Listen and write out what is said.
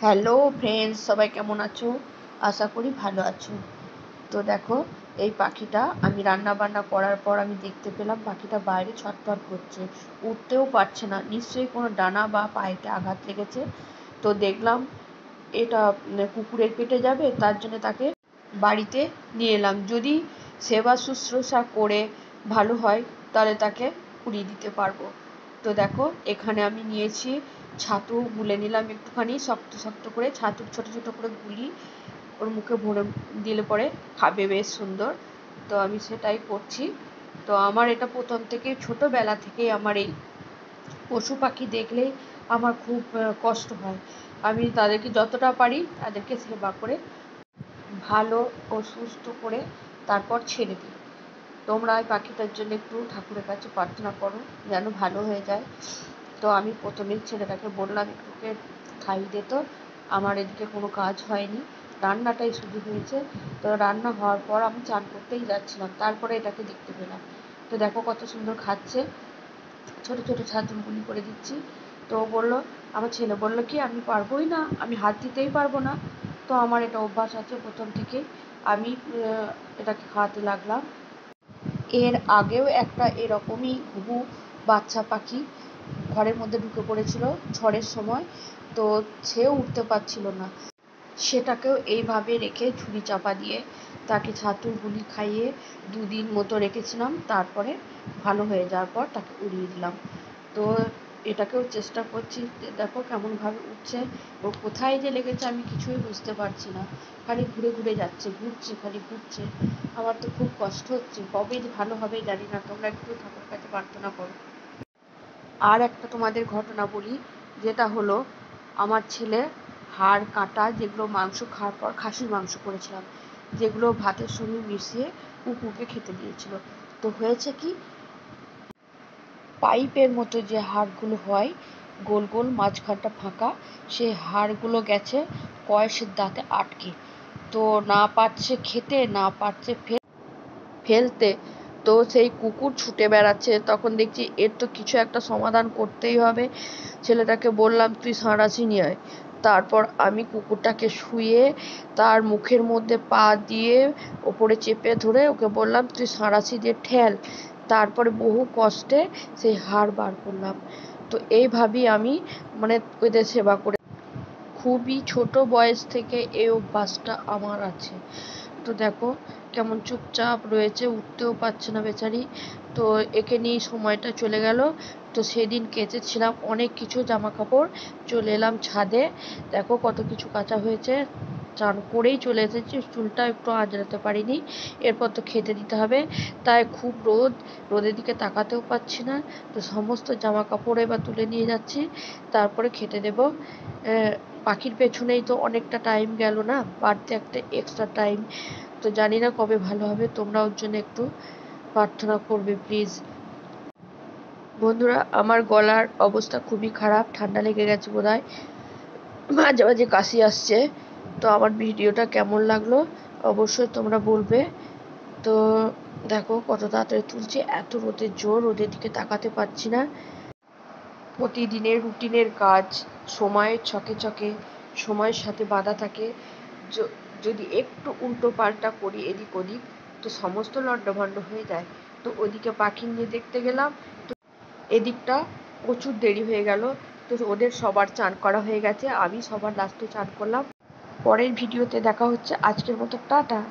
Hello friends, সবাই কেমন আছো? আশা করি ভালো আছো। তো দেখো, এই পাখিটা আমি রান্না বান্না করার পর আমি দেখতে পেলাম পাখিটা বাইরে ছটফট করছে, উঠতেও পারছে না। নিশ্চয়ই কোনো ডানা বা পায়েতে আঘাত লেগেছে। তো দেখলাম এটা কুকুরের পেটে যাবে, তার জন্য তাকে বাড়িতে নিয়ে এলাম। যদি সেবা শুশ্রূষা করে ভালো হয় তাহলে তাকে উড়িয়ে দিতে পারবো। তো দেখো, এখানে আমি নিয়েছি ছাতু, গুলে নিলাম একটুখানি শক্ত শক্ত করে। ছাতু ছোট ছোট করে গুলি ওর মুখে ভরে দিলে পরে খাবে বেশ সুন্দর। তো আমি সেটাই করছি। তো আমার এটা প্রথম থেকে ছোটোবেলা থেকেই আমার এই পশু পাখি দেখলেই আমার খুব কষ্ট হয়। আমি তাদেরকে যতটা পারি তাদেরকে সেবা করে ভালো ও সুস্থ করে তারপর ছেড়ে দিই। তোমরা এই পাখিটার জন্য একটু ঠাকুরের কাছে প্রার্থনা করো যেন ভালো হয়ে যায়। তো আমি প্রথমেই ছেলেটাকে বললাম একটুকে খাইয়ে দে। তো আমার এদিকে কোনো কাজ হয়নি, রান্নাটাই শুধু হয়েছে। তো রান্না হওয়ার পর আমি চান করতেই যাচ্ছিলাম, তারপরে এটাকে দেখতে পেলাম। তো দেখো কত সুন্দর খাচ্ছে, ছোট ছোট ছাতুগুলি করে দিচ্ছি। তো বলল, আমার ছেলে বলল কি আমি পারবোই না, আমি হাত দিতেই পারবো না। তো আমার এটা অভ্যাস আছে প্রথম থেকে, আমি এটাকে খাওয়াতে লাগলাম। এর আগেও একটা এরকমই ঘুঘু বাচ্চা পাখি ঘরের মধ্যে ঢুকে পড়েছিল ঝড়ের সময়। তো সেও উঠতে পারছিল না, সেটাকেও এইভাবে রেখে ঝুড়ি চাপা দিয়ে তাকে ছাতুর গুলি খাইয়ে 2 দিন মতো রেখেছিলাম। তারপরে ভালো হয়ে যাওয়ার পর তাকে উড়িয়ে দিলাম। তো এটাকেও চেষ্টা করছি, দেখো কেমনভাবে উঠছে। ও কোথায় যে লেগেছে আমি কিছুই বুঝতে পারছি না, খালি ঘুরে ঘুরে যাচ্ছে, ঘুরছে, খালি ঘুরছে। আমার তো খুব কষ্ট হচ্ছে, কবে যে ভালো হবে জানি না। তোমরা একটু ঠাকুরের কাছে প্রার্থনা করো। আর একটা তোমাদের ঘটনা বলি, যেটা হলো আমার ছেলে হাড় কাটা যেগুলো মাংস খাওয়ার পর খাসির মাংস করেছিলাম, যেগুলো ভাতের সঙ্গে মিশিয়ে কুকুরকে খেতে দিয়েছিল। তো হয়েছে কি, পাইপের মতো যে হাড়গুলো হয় গোল গোল মাঝখানটা ফাঁকা, সেই হাড়গুলো গেছে কয়েসের দাঁতে আটকে। তো না পারছে খেতে, না পারছে ফেলতে। তো সেই কুকুর ছুটে বেড়াচ্ছে, তখন দেখছি এর তো কিছু একটা সমাধান করতেই হবে। ছেলেটাকে বললাম তুই সাঁড়াশি নিয়ে আয়। তারপর আমি কুকুরটাকে শুয়ে তার মুখের মধ্যে পা দিয়ে ওপরে চেপে ধরে ওকে বললাম তুই সাঁড়াশি দিয়ে ঠেল। তারপরে বহু কষ্টে সেই হাড় বার করলাম। তো এইভাবেই আমি ওদের সেবা করে খুবই ছোট বয়স থেকে এই অভ্যাসটা আমার আছে। তো দেখো কেমন চুপচাপ রয়েছে, উঠতেও পারছে না বেচারি। তো একে নিয়ে সময়টা চলে গেল। তো সেদিন কেচেছিলাম অনেক কিছু জামা কাপড়, চলে এলাম ছাদে। দেখো কত কিছু কাচা হয়েছে, চান করেই চলে এসেছি, চুলটা একটু আঁচড়াতে পারিনি। এরপর তো খেতে দিতে হবে, তাই খুব রোদ, রোদের দিকে তাকাতেও পাচ্ছি না। তো সমস্ত জামা কাপড় এবার তুলে নিয়ে যাচ্ছি, তারপরে খেতে দেব। পাখির পেছনেই তো অনেকটা টাইম গেল না, বাড়তে একটা এক্সট্রা টাইম। তো জানি না কবে ভালো হবে, তোমরা ওর জন্য একটু প্রার্থনা করবে প্লিজ। বন্ধুরা, আমার গলার অবস্থা খুবই খারাপ, ঠান্ডা লেগে গেছে বোধহয়, মাঝে মাঝে কাশি আসছে। তো আমার ভিডিওটা কেমন লাগলো অবশ্যই তোমরা বলবে। তো দেখো কত তাড়াতাড়ি তুলছে, এত রোদের জোর, রোদের দিকে তাকাতে পারছি না। প্রতিদিনের রুটিনের কাজ সময়ের ছকে ছকে, সময়ের সাথে বাঁধা থাকে। যদি একটু উল্টো পাল্টা করি এদিক ওদিক, তো সমস্ত লণ্ডভণ্ড হয়ে যায়। তো ওদিকে পাখি নিয়ে দেখতে গেলাম, তো এদিকটা প্রচুর দেরি হয়ে গেল। তো ওদের সবার চান করা হয়ে গেছে, আমি সবার লাস্টে চান করলাম। পরের ভিডিওতে দেখা হচ্ছে, আজকের মতো টাটা।